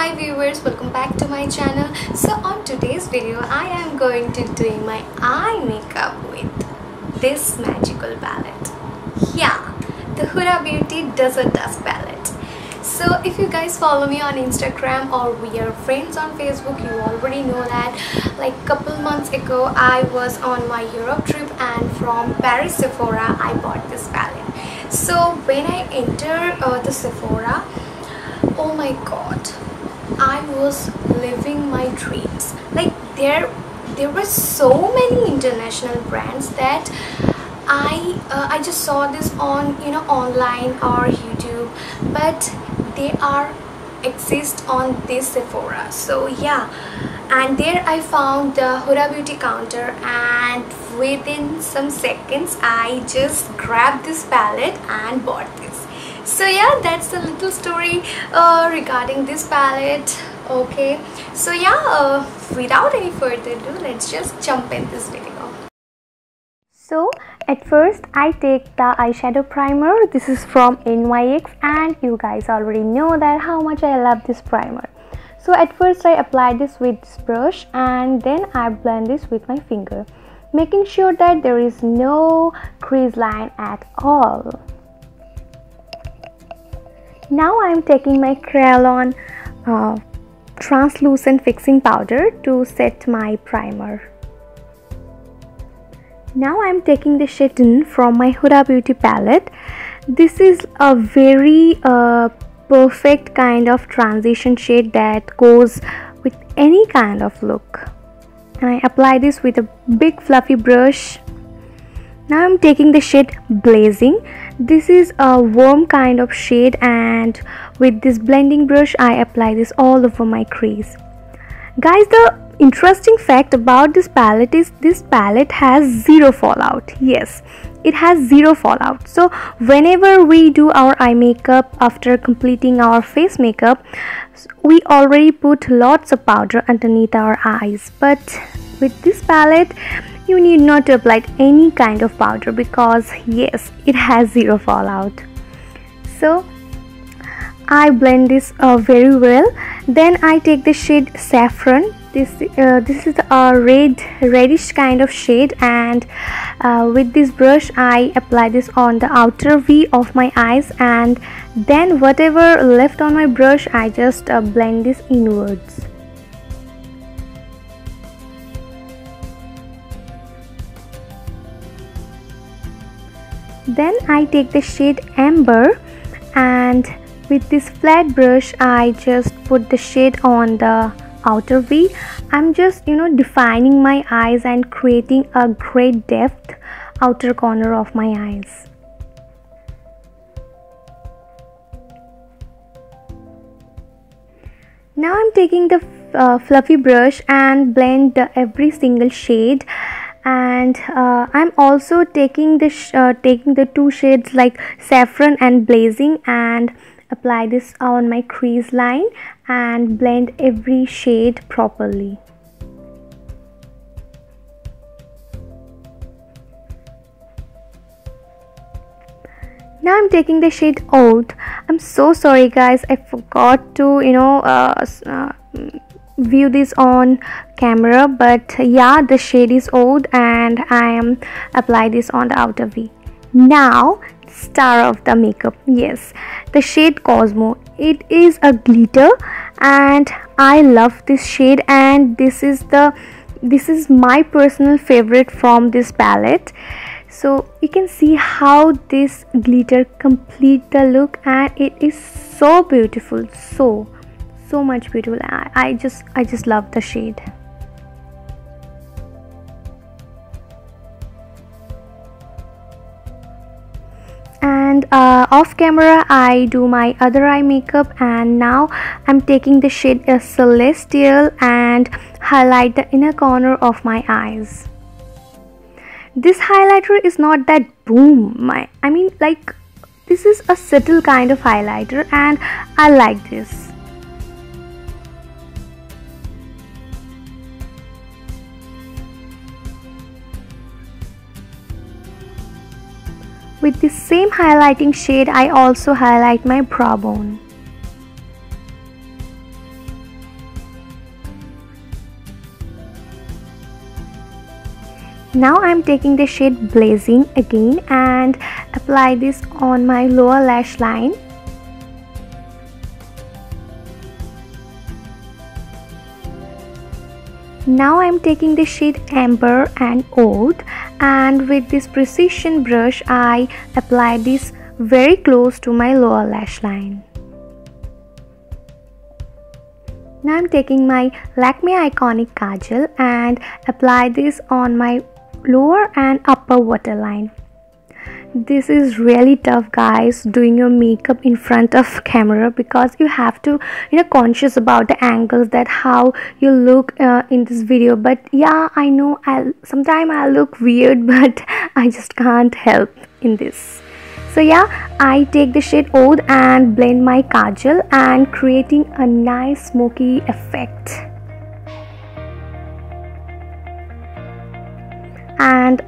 Hi viewers, welcome back to my channel. So on today's video I am going to doing my eye makeup with this magical palette. Yeah, the Huda Beauty Dusk palette. So if you guys follow me on Instagram or we are friends on Facebook, you already know that like couple months ago I was on my Europe trip and from Paris Sephora I bought this palette. So when I entered the Sephora, oh my god, I was living my dreams. Like there were so many international brands that I just saw this on online or YouTube, but they exist on this Sephora. So yeah, and there I found the Huda Beauty counter, and within some seconds I just grabbed this palette and bought this. So yeah, that's a little story regarding this palette. Okay, so yeah, without any further ado, let's just jump in this video. So at first I take the eyeshadow primer. This is from NYX and you guys already know that how much I love this primer. So at first I apply this with this brush and then I blend this with my finger, making sure that there is no crease line at all. Now I am taking my Kryolan translucent fixing powder to set my primer. Now I am taking the shade from my Huda Beauty palette. This is a very perfect kind of transition shade that goes with any kind of look. And I apply this with a big fluffy brush. Now I'm taking the shade Blazing. This is a warm kind of shade, and with this blending brush I apply this all over my crease. Guys, the interesting fact about this palette is this palette has zero fallout. Yes, it has zero fallout. So whenever we do our eye makeup after completing our face makeup, we already put lots of powder underneath our eyes, but with this palette you need not to apply any kind of powder because yes, it has zero fallout. So I blend this very well. Then I take the shade Saffron. This is a reddish kind of shade, and with this brush I apply this on the outer V of my eyes, and then whatever left on my brush I just blend this inwards. Then I take the shade Amber, and with this flat brush I just put the shade on the outer V. I'm just defining my eyes and creating a great depth outer corner of my eyes. Now I'm taking the fluffy brush and blend every single shade, and I'm also taking the two shades like Saffron and Blazing and apply this on my crease line and blend every shade properly. Now I'm taking the shade Oud. I'm so sorry guys, I forgot to view this on camera, but yeah, the shade is Oud and I am apply this on the outer V. Now star of the makeup, yes, the shade Cosmo. It is a glitter and I love this shade, and this is my personal favorite from this palette. So you can see how this glitter complete the look, and it is so beautiful, so much beautiful. I just love the shade. And off camera I do my other eye makeup, and now I'm taking the shade Celestial and highlight the inner corner of my eyes. This highlighter is not that boom, like this is a subtle kind of highlighter and I like this. With the same highlighting shade I also highlight my brow bone. Now I'm taking the shade Blazing again and apply this on my lower lash line. Now I'm taking the shade Amber and Oud, and with this precision brush I apply this very close to my lower lash line. Now I'm taking my Lakme Iconic Kajal and apply this on my lower and upper waterline. This is really tough, guys, doing your makeup in front of camera, because you have to conscious about the angles, that how you look in this video. But yeah, I know sometimes I look weird, but I just can't help in this. So yeah, I take the shade Oud and blend my kajal and creating a nice smoky effect. And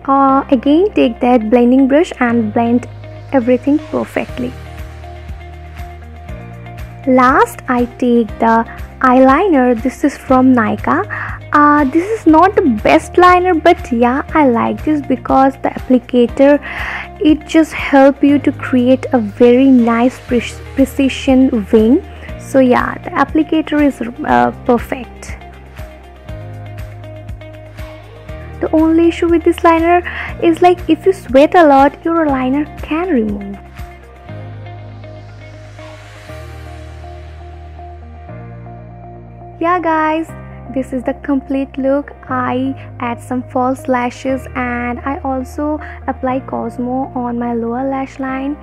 again take that blending brush and blend everything perfectly. Last, I take the eyeliner. This is from Nykaa. This is not the best liner, but yeah, I like this because the applicator, it just help you to create a very nice precision wing. So yeah, the applicator is perfect. The only issue with this liner is like if you sweat a lot, your liner can remove. Yeah guys, this is the complete look. I add some false lashes and I also apply Cosmo on my lower lash line,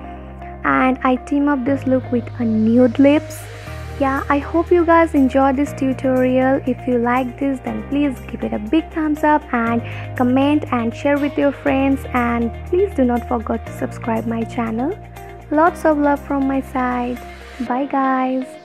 and I team up this look with a nude lips. Yeah, I hope you guys enjoyed this tutorial. If you like this, then please give it a big thumbs up and comment and share with your friends, and please do not forget to subscribe my channel. Lots of love from my side. Bye guys.